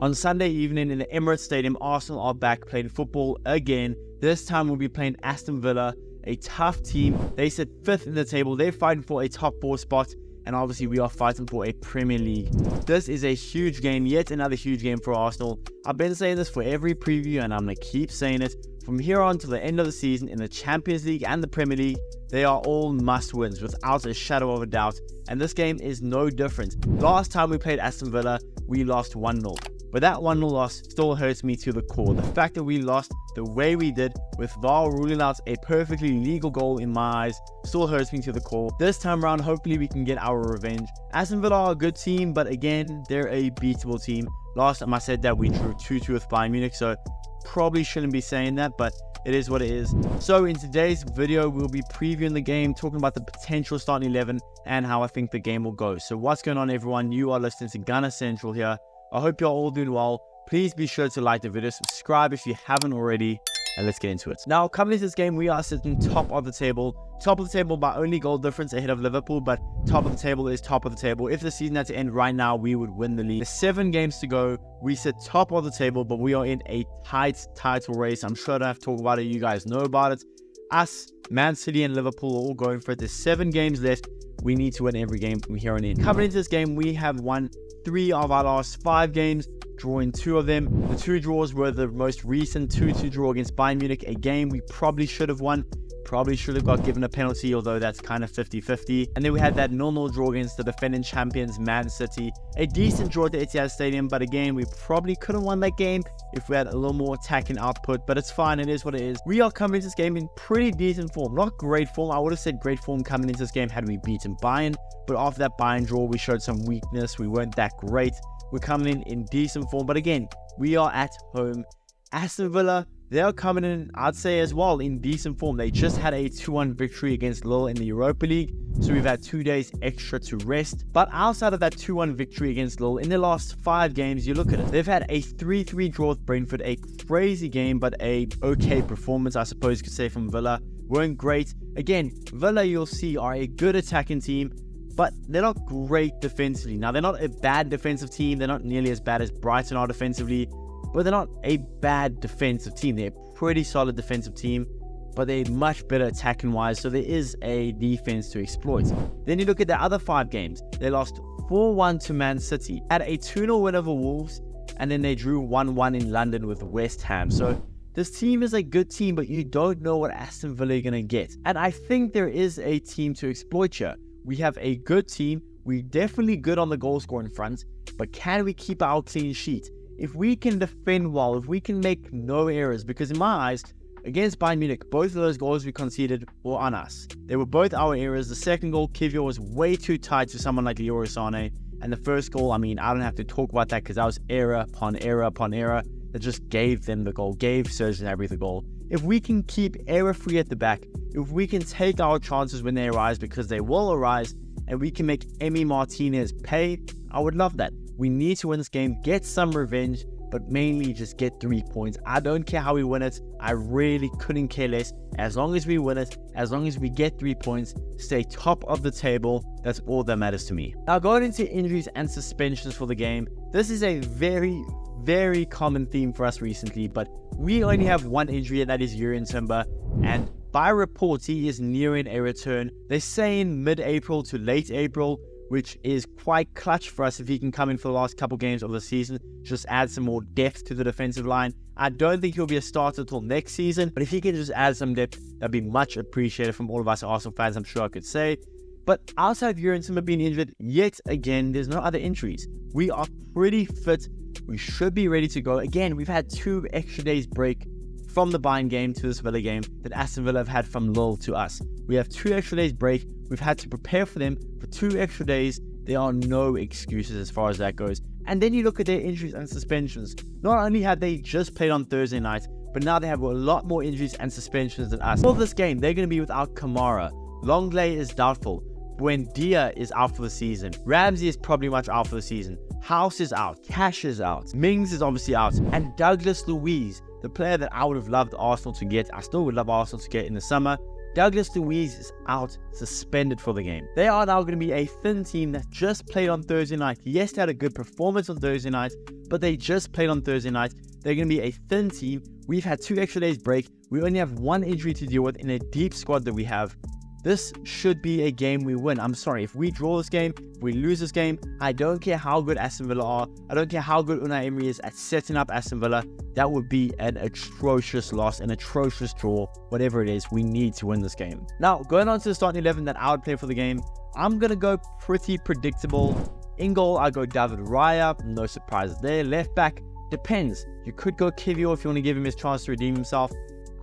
On Sunday evening in the Emirates Stadium, Arsenal are back playing football again. This time we'll be playing Aston Villa, a tough team. They sit 5th in the table. They're fighting for a top 4 spot. And obviously we are fighting for a Premier League. This is a huge game, yet another huge game for Arsenal. I've been saying this for every preview and I'm going to keep saying it. From here on to the end of the season in the Champions League and the Premier League, they are all must-wins without a shadow of a doubt. And this game is no different. Last time we played Aston Villa, we lost 1-0. But that 1-0 loss still hurts me to the core. The fact that we lost the way we did, with VAR ruling out a perfectly legal goal in my eyes, still hurts me to the core. This time around, hopefully we can get our revenge. Aston Villa are a good team, but again, they're a beatable team. Last time I said that we drew 2-2 with Bayern Munich, so probably shouldn't be saying that, but it is what it is. So in today's video, we'll be previewing the game, talking about the potential starting 11 and how I think the game will go. So what's going on, everyone? You are listening to Gunner Central here. I hope you're all doing well. Please be sure to like the video, subscribe if you haven't already, and let's get into it. Now, coming into this game, we are sitting top of the table. Top of the table by only goal difference ahead of Liverpool, but top of the table is top of the table. If the season had to end right now, we would win the league. There's 7 games to go. We sit top of the table, but we are in a tight title race. I'm sure I don't have to talk about it. You guys know about it. Us, Man City, and Liverpool are all going for it. There's 7 games left. We need to win every game from here on in. Coming into this game, we have won 3 of our last 5 games, drawing 2 of them. The 2 draws were the most recent 2-2 draw against Bayern Munich, a game we probably should have won. Probably should have got given a penalty, although that's kind of 50-50. And then we had that 0-0 draw against the defending champions, Man City. A decent draw at the Etihad Stadium, but again, we probably could have won that game if we had a little more attacking output, but it's fine. It is what it is. We are coming into this game in pretty decent form. Not great form. I would have said great form coming into this game had we beaten Bayern, but after that Bayern draw, we showed some weakness. We weren't that great. We're coming in decent form, but again, we are at home. Aston Villa, they are coming in, I'd say, as well, in decent form. They just had a 2-1 victory against Lille in the Europa League, so we've had 2 days extra to rest. But outside of that 2-1 victory against Lille, in their last 5 games, you look at it, they've had a 3-3 draw with Brentford, a crazy game, but a okay performance, I suppose you could say, from Villa. Weren't great. Again, Villa, you'll see, are a good attacking team, but they're not great defensively. Now, they're not a bad defensive team. They're not nearly as bad as Brighton are defensively, but they're not a bad defensive team. They're a pretty solid defensive team, but they're much better attacking wise, so there is a defense to exploit. Then you look at the other 5 games. They lost 4-1 to Man City, had a 2-0 win over Wolves, and then they drew 1-1 in London with West Ham. So this team is a good team, but you don't know what Aston Villa are going to get. And I think there is a team to exploit here. We have a good team. We're definitely good on the goal scoring front, but can we keep our clean sheet? If we can defend well, if we can make no errors, because in my eyes, against Bayern Munich, both of those goals we conceded were on us. They were both our errors. The second goal, Kivior was way too tight to someone like Leroy Sané. And the first goal, I mean, I don't have to talk about that because that was error upon error upon error that just gave them the goal, gave Serge Gnabry the goal. If we can keep error-free at the back, if we can take our chances when they arise, because they will arise, and we can make Emi Martinez pay, I would love that. We need to win this game, get some revenge, but mainly just get 3 points. I don't care how we win it. I really couldn't care less. As long as we win it, as long as we get 3 points, stay top of the table, that's all that matters to me. Now, going into injuries and suspensions for the game, this is a very common theme for us recently, but we only have 1 injury, and that is Jurriën Timber, and by reports, he is nearing a return. They're saying mid-April to late April, which is quite clutch for us if he can come in for the last couple games of the season, just add some more depth to the defensive line. I don't think he'll be a starter until next season, but if he can just add some depth, that'd be much appreciated from all of us Arsenal fans, I'm sure I could say. But outside of Jurriën Timber being injured, yet again, there's no other injuries. We are pretty fit. We should be ready to go. Again, we've had 2 extra days break from the Bayern game to this Villa game that Aston Villa have had from Lille to us. We have 2 extra days break. We've had to prepare for them for 2 extra days. There are no excuses as far as that goes. And then you look at their injuries and suspensions. Not only have they just played on Thursday night, but now they have a lot more injuries and suspensions than us. For this game, they're going to be without Kamara. Longley is doubtful. Buendia is out for the season. Ramsey is probably much out for the season. House is out. Cash is out. Mings is obviously out. And Douglas Luiz, the player that I would have loved Arsenal to get, I still would love Arsenal to get in the summer, Douglas Luiz is out, suspended for the game. They are now going to be a thin team that just played on Thursday night. Yes, they had a good performance on Thursday night, but they just played on Thursday night. They're going to be a thin team. We've had 2 extra days break. We only have 1 injury to deal with in a deep squad that we have. This should be a game we win. I'm sorry, if we draw this game, if we lose this game, I don't care how good Aston Villa are. I don't care how good Unai Emery is at setting up Aston Villa. That would be an atrocious loss, an atrocious draw. Whatever it is, we need to win this game. Now, going on to the starting 11 that I would play for the game, I'm going to go pretty predictable. In goal, I go David Raya. No surprises there. Left back, depends. You could go Kiwior if you want to give him his chance to redeem himself.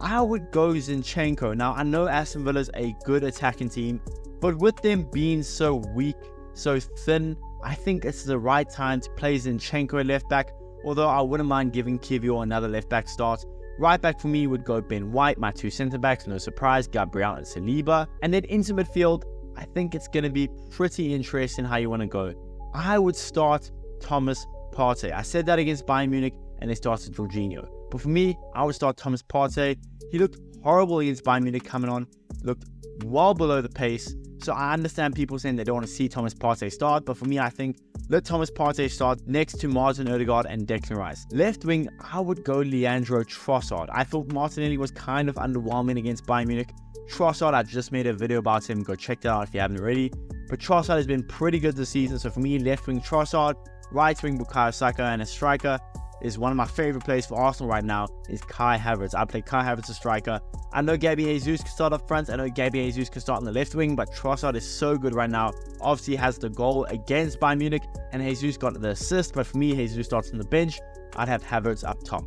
I would go Zinchenko. Now, I know Aston Villa is a good attacking team, but with them being so weak, so thin, I think it's the right time to play Zinchenko at left back, although I wouldn't mind giving Kiwior another left back start. Right back for me would go Ben White, my 2 centre backs, no surprise, Gabriel and Saliba. And then into midfield, I think it's going to be pretty interesting how you want to go. I would start Thomas Partey. I said that against Bayern Munich and they started Jorginho. But for me, I would start Thomas Partey. He looked horrible against Bayern Munich coming on. Looked well below the pace. So I understand people saying they don't want to see Thomas Partey start. But for me, I think let Thomas Partey start next to Martin Odegaard and Declan Rice. Left wing, I would go Leandro Trossard. I thought Martinelli was kind of underwhelming against Bayern Munich. Trossard, I just made a video about him. Go check that out if you haven't already. But Trossard has been pretty good this season. So for me, left wing Trossard, right wing Bukayo Saka, and a striker is one of my favorite players for Arsenal right now is Kai Havertz. I play Kai Havertz as striker. I know Gabby Jesus can start up front. I know Gabby Jesus can start on the left wing, but Trossard is so good right now. Obviously, he has the goal against Bayern Munich, and Jesus got the assist, but for me, Jesus starts on the bench. I'd have Havertz up top.